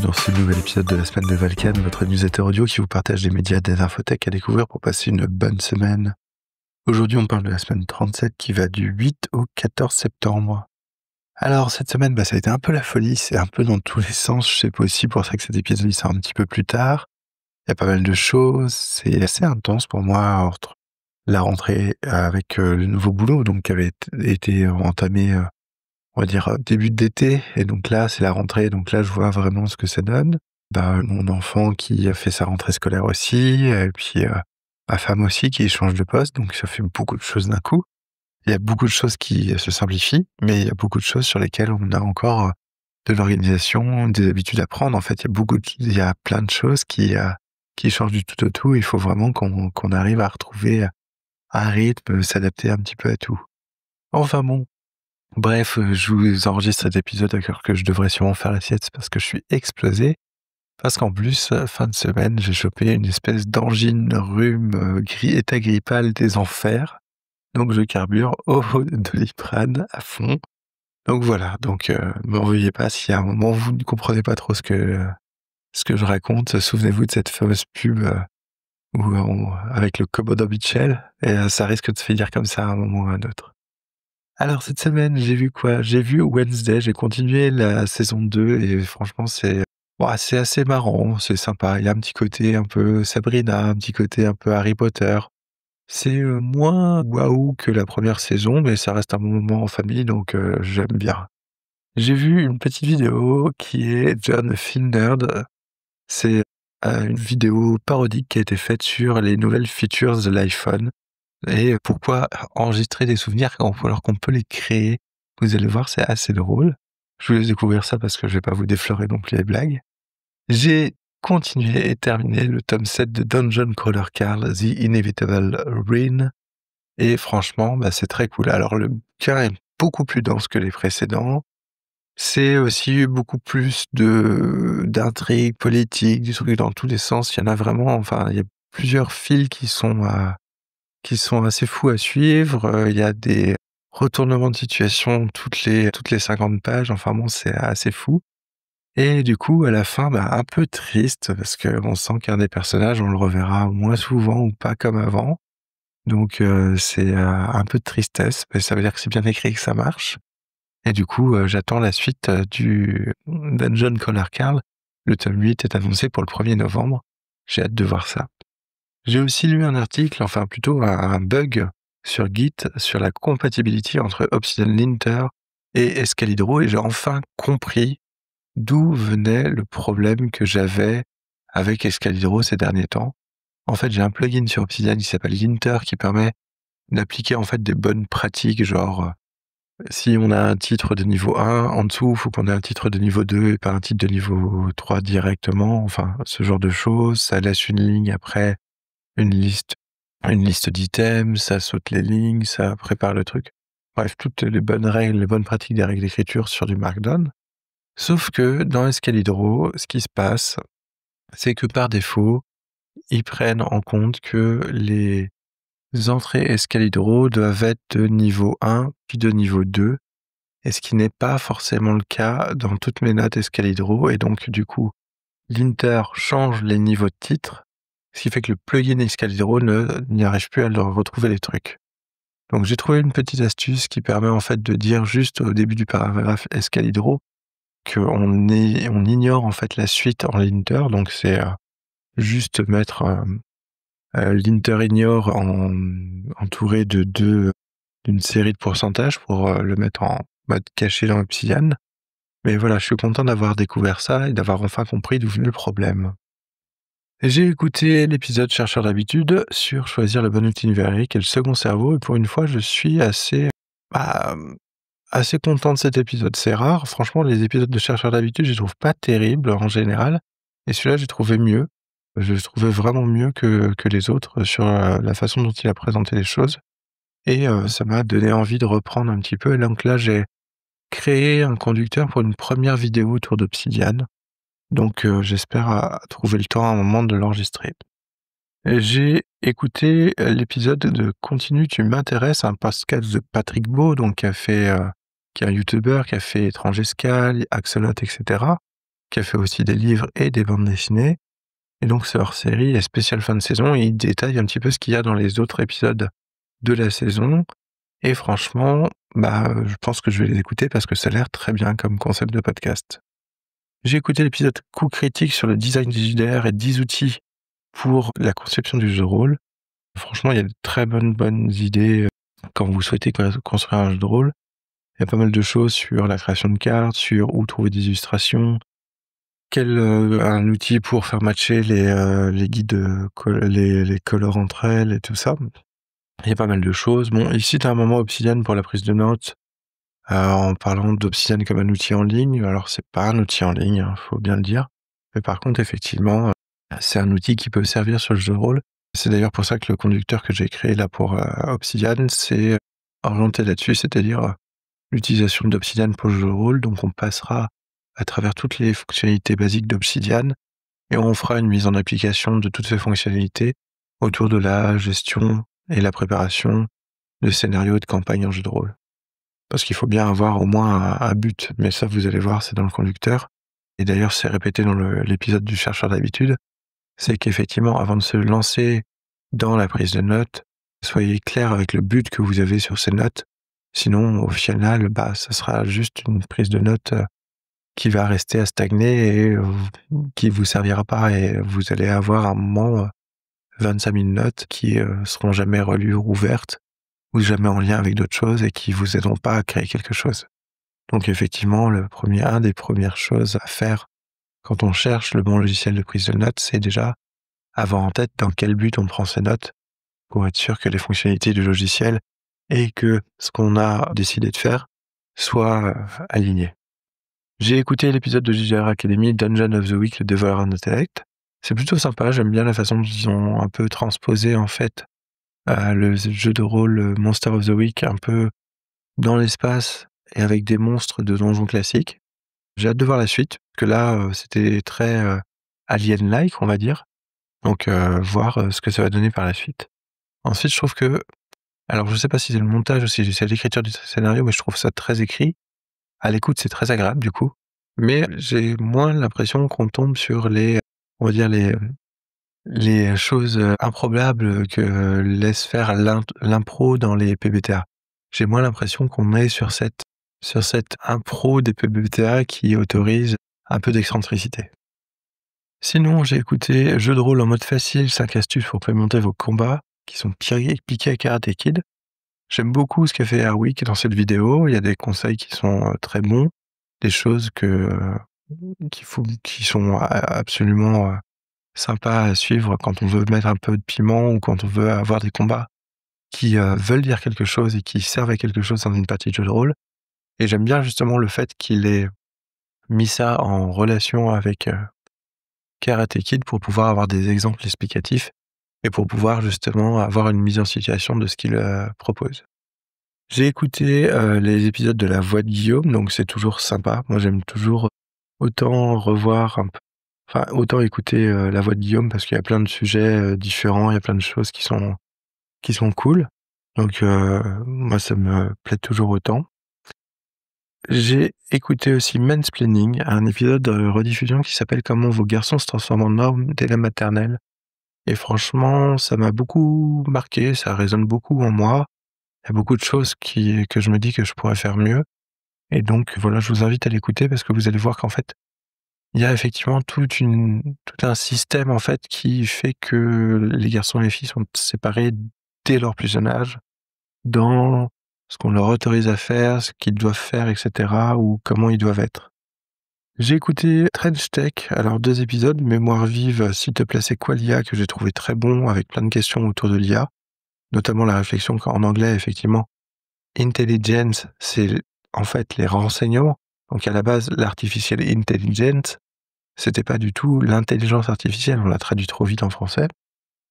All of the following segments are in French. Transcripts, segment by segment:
dans ce nouvel épisode de la semaine de Valkan, votre newsletter audio qui vous partage des médias, des infotech à découvrir pour passer une bonne semaine. Aujourd'hui, on parle de la semaine 37 qui va du 8 au 14 septembre. Alors, cette semaine, ça a été un peu la folie, c'est un peu dans tous les sens, je sais pas aussi pour ça que cet épisode il sort un petit peu plus tard. Il y a pas mal de choses, c'est assez intense pour moi entre la rentrée avec le nouveau boulot donc qui avait été entamé on va dire début d'été, et donc là c'est la rentrée, donc là je vois vraiment ce que ça donne. Mon enfant qui a fait sa rentrée scolaire aussi, et puis ma femme aussi qui change de poste, donc ça fait beaucoup de choses d'un coup. Il y a beaucoup de choses qui se simplifient, mais il y a beaucoup de choses sur lesquelles on a encore de l'organisation, des habitudes à prendre. En fait, il y a plein de choses qui changent du tout au tout. Il faut vraiment qu'on arrive à retrouver un rythme, s'adapter un petit peu à tout. Enfin bon, bref, je vous enregistre cet épisode alors que je devrais sûrement faire la sieste parce que je suis explosé. Parce qu'en plus, fin de semaine, j'ai chopé une espèce d'angine, rhume, état grippal des enfers. Donc je carbure au Doliprane à fond. Donc voilà, m'en veuillez pas si à un moment vous ne comprenez pas trop ce que je raconte. Souvenez-vous de cette fameuse pub, avec le Komodo Mitchell, et ça risque de se finir comme ça à un moment ou à un autre. Alors cette semaine, j'ai vu quoi? J'ai vu Wednesday, j'ai continué la saison 2 et franchement c'est assez marrant, c'est sympa. Il y a un petit côté un peu Sabrina, un petit côté un peu Harry Potter. C'est, moins waouh que la première saison, mais ça reste un bon moment en famille, donc j'aime bien. J'ai vu une petite vidéo qui est John a Film Nerd. C'est, une vidéo parodique qui a été faite sur les nouvelles features de l'iPhone et pourquoi enregistrer des souvenirs alors qu'on peut les créer. Vous allez voir, c'est assez drôle. Je vous laisse découvrir ça parce que je vais pas vous déflorer non plus les blagues. J'ai continué et terminé le tome 7 de Dungeon Crawler Carl, The Inevitable Ruin. Et franchement, c'est très cool. Alors le bouquin est beaucoup plus dense que les précédents. C'est aussi beaucoup plus d'intrigues politiques, du truc dans tous les sens. Il y en a vraiment, enfin, il y a plusieurs fils qui sont assez fous à suivre. Il y a des retournements de situation toutes les 50 pages. Enfin bon, c'est assez fou. Et du coup, à la fin, un peu triste parce qu'on sent qu'un des personnages, on le reverra moins souvent ou pas comme avant. Donc c'est un peu de tristesse, mais ça veut dire que c'est bien écrit et que ça marche. Et du coup, j'attends la suite, du Dungeon Crawler Carl. Le tome 8 est annoncé pour le 1er novembre. J'ai hâte de voir ça. J'ai aussi lu un article, enfin plutôt un bug sur Git, sur la compatibilité entre Obsidian Linter et Escalibro, et j'ai enfin compris d'où venait le problème que j'avais avec Escalibro ces derniers temps. En fait, j'ai un plugin sur Obsidian qui s'appelle Linter qui permet d'appliquer en fait des bonnes pratiques, genre si on a un titre de niveau 1, en dessous, il faut qu'on ait un titre de niveau 2 et pas un titre de niveau 3 directement, enfin ce genre de choses. Ça laisse une ligne après une liste d'items, ça saute les lignes, ça prépare le truc. Bref, toutes les bonnes règles, les bonnes pratiques des règles d'écriture sur du Markdown. Sauf que dans Escalibro, ce qui se passe, c'est que par défaut, ils prennent en compte que les entrées Escalibro doivent être de niveau 1 puis de niveau 2, et ce qui n'est pas forcément le cas dans toutes mes notes Escalibro, et donc du coup, Linter change les niveaux de titre, ce qui fait que le plugin Escalibro n'y arrive plus à retrouver les trucs. Donc j'ai trouvé une petite astuce qui permet en fait de dire juste au début du paragraphe Escalibro qu'on ignore en fait la suite en Linter, donc c'est juste mettre Linter ignore entouré d'une série de pourcentages pour le mettre en mode caché dans Obsidian. Mais voilà, je suis content d'avoir découvert ça et d'avoir enfin compris d'où venait le problème. Et j'ai écouté l'épisode Chercheur d'habitude sur choisir le bon outil numérique et le second cerveau, et pour une fois, je suis bah, assez content de cet épisode. C'est rare, franchement, les épisodes de Chercheur d'habitude, je les trouve pas terribles en général, et celui-là, j'ai trouvé mieux. Je le trouvais vraiment mieux que les autres sur la façon dont il a présenté les choses, et ça m'a donné envie de reprendre un petit peu. Et donc là, j'ai créé un conducteur pour une première vidéo autour d'Obsidian, donc j'espère trouver le temps à un moment de l'enregistrer. Et j'ai écouté l'épisode de Continue, tu m'intéresses, un podcast de Patrick Beau, donc qui est un youtubeur, qui a fait Étrange Escale, Axolot, etc., qui a fait aussi des livres et des bandes dessinées. Et donc ce hors-série est spécial fin de saison et il détaille un petit peu ce qu'il y a dans les autres épisodes de la saison. Et franchement, je pense que je vais les écouter parce que ça a l'air très bien comme concept de podcast. J'ai écouté l'épisode Coup critique sur le design des JDR et 10 outils pour la conception du jeu de rôle. Franchement, il y a de très bonnes idées quand vous souhaitez construire un jeu de rôle. Il y a pas mal de choses sur la création de cartes, sur où trouver des illustrations, un outil pour faire matcher les guides, les colors entre elles et tout ça. Il y a pas mal de choses. Bon, il cite à un moment Obsidian pour la prise de notes, en parlant d'Obsidian comme un outil en ligne. Alors c'est pas un outil en ligne, hein, faut bien le dire. Mais par contre, effectivement, c'est un outil qui peut servir sur le jeu de rôle. C'est d'ailleurs pour ça que le conducteur que j'ai créé là pour Obsidian, c'est orienté là-dessus, c'est-à-dire l'utilisation d'Obsidian pour le jeu de rôle. Donc on passera à travers toutes les fonctionnalités basiques d'Obsidian et on fera une mise en application de toutes ces fonctionnalités autour de la gestion et la préparation de scénarios et de campagnes en jeu de rôle. Parce qu'il faut bien avoir au moins un but, mais ça vous allez voir, c'est dans le conducteur. Et d'ailleurs, c'est répété dans l'épisode du chercheur d'habitude, c'est qu'effectivement, avant de se lancer dans la prise de notes, soyez clair avec le but que vous avez sur ces notes. Sinon, au final, ça sera juste une prise de notes qui va rester à stagner et qui vous servira pas. Et vous allez avoir à un moment 25 000 notes qui seront jamais relues ou rouvertes ou jamais en lien avec d'autres choses et qui vous aideront pas à créer quelque chose. Donc effectivement, un des premières choses à faire quand on cherche le bon logiciel de prise de notes, c'est déjà avoir en tête dans quel but on prend ces notes pour être sûr que les fonctionnalités du logiciel et que ce qu'on a décidé de faire soient alignées. J'ai écouté l'épisode de JDR Academy Dungeon of the Week, le Devolver Intellect. C'est plutôt sympa, j'aime bien la façon dont ils ont un peu transposé en fait le jeu de rôle Monster of the Week un peu dans l'espace et avec des monstres de donjons classiques. J'ai hâte de voir la suite, parce que là, c'était très alien-like, on va dire. Donc voir ce que ça va donner par la suite. Ensuite, je trouve que, alors je sais pas si c'est le montage ou si c'est l'écriture du scénario, mais je trouve ça très écrit. À l'écoute, c'est très agréable du coup. Mais j'ai moins l'impression qu'on tombe sur on va dire les choses improbables que laisse faire l'impro dans les PBTA. J'ai moins l'impression qu'on est sur cette impro des PBTA qui autorise un peu d'excentricité. Sinon, j'ai écouté Jeux de rôle en mode facile, 5 astuces pour monter vos combats, qui sont piqués à Karate Kid. J'aime beaucoup ce qu'a fait Airwick dans cette vidéo. Il y a des conseils qui sont très bons, des choses qui sont absolument sympas à suivre quand on veut mettre un peu de piment ou quand on veut avoir des combats qui veulent dire quelque chose et qui servent à quelque chose dans une partie de jeu de rôle. Et j'aime bien justement le fait qu'il ait mis ça en relation avec Karate Kid pour pouvoir avoir des exemples explicatifs et pour pouvoir justement avoir une mise en situation de ce qu'il propose. J'ai écouté les épisodes de La Voix de Guillaume, donc c'est toujours sympa. Moi, j'aime toujours autant revoir autant écouter La Voix de Guillaume parce qu'il y a plein de sujets différents, il y a plein de choses qui sont cool. Donc moi, ça me plaît toujours autant. J'ai écouté aussi Mansplaining, un épisode de rediffusion qui s'appelle Comment vos garçons se transforment en normes dès la maternelle. Et franchement, ça m'a beaucoup marqué, ça résonne beaucoup en moi. Il y a beaucoup de choses que je me dis que je pourrais faire mieux. Et donc voilà, je vous invite à l'écouter parce que vous allez voir qu'en fait, il y a effectivement tout un système en fait qui fait que les garçons et les filles sont séparés dès leur plus jeune âge dans ce qu'on leur autorise à faire, ce qu'ils doivent faire, etc. ou comment ils doivent être. J'ai écouté Trench Tech, alors 2 épisodes, Mémoire vive, s'il te plaît, c'est quoi l'IA, que j'ai trouvé très bon, avec plein de questions autour de l'IA, notamment la réflexion qu'en anglais, effectivement, intelligence, c'est en fait les renseignements. Donc à la base, l'artificial intelligence, c'était pas du tout l'intelligence artificielle, on l'a traduit trop vite en français.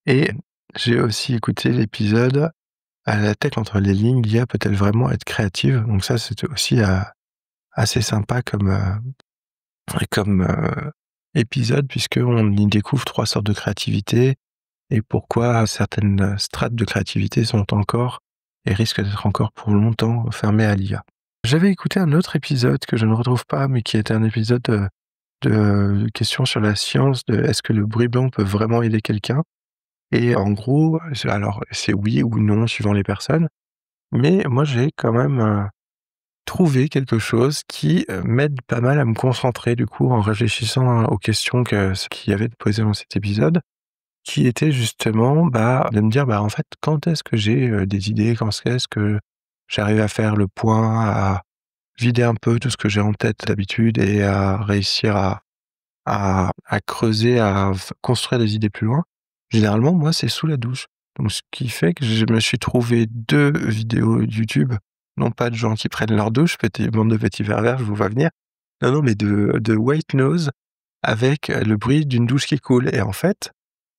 Et j'ai aussi écouté l'épisode à la tech entre les lignes, l'IA peut-elle vraiment être créative? Donc ça, c'était aussi assez sympa comme épisode, puisqu'on y découvre 3 sortes de créativité et pourquoi certaines strates de créativité sont encore et risquent d'être encore pour longtemps fermées à l'IA. J'avais écouté un autre épisode que je ne retrouve pas, mais qui était un épisode de questions sur la science de est-ce que le bruit blanc peut vraiment aider quelqu'un? Et en gros, c'est oui ou non suivant les personnes, mais moi j'ai quand même, trouvé quelque chose qui, m'aide pas mal à me concentrer du coup en réfléchissant aux questions qu'il y avait de poser dans cet épisode, qui était justement, de me dire: «En fait, quand est-ce que j'ai, des idées? Quand est-ce que j'arrive à faire le point, à vider un peu tout ce que j'ai en tête d'habitude et à réussir à creuser, à construire des idées plus loin?» Généralement, moi, c'est sous la douche. Donc ce qui fait que je me suis trouvé 2 vidéos YouTube, non pas de gens qui prennent leur douche, bande de petits pervers, je vous vois venir. Non, non, mais de white noise avec, le bruit d'une douche qui coule et en fait,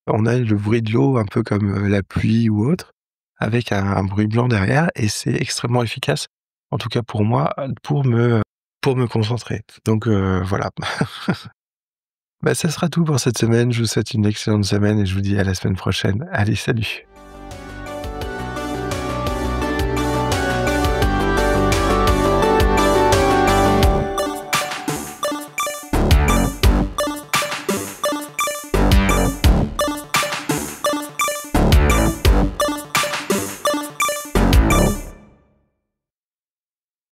on a le bruit de l'eau un peu comme, la pluie ou autre, avec un bruit blanc derrière et c'est extrêmement efficace, en tout cas pour moi, pour me concentrer. Donc voilà. Ça sera tout pour cette semaine. Je vous souhaite une excellente semaine et je vous dis à la semaine prochaine. Allez, salut!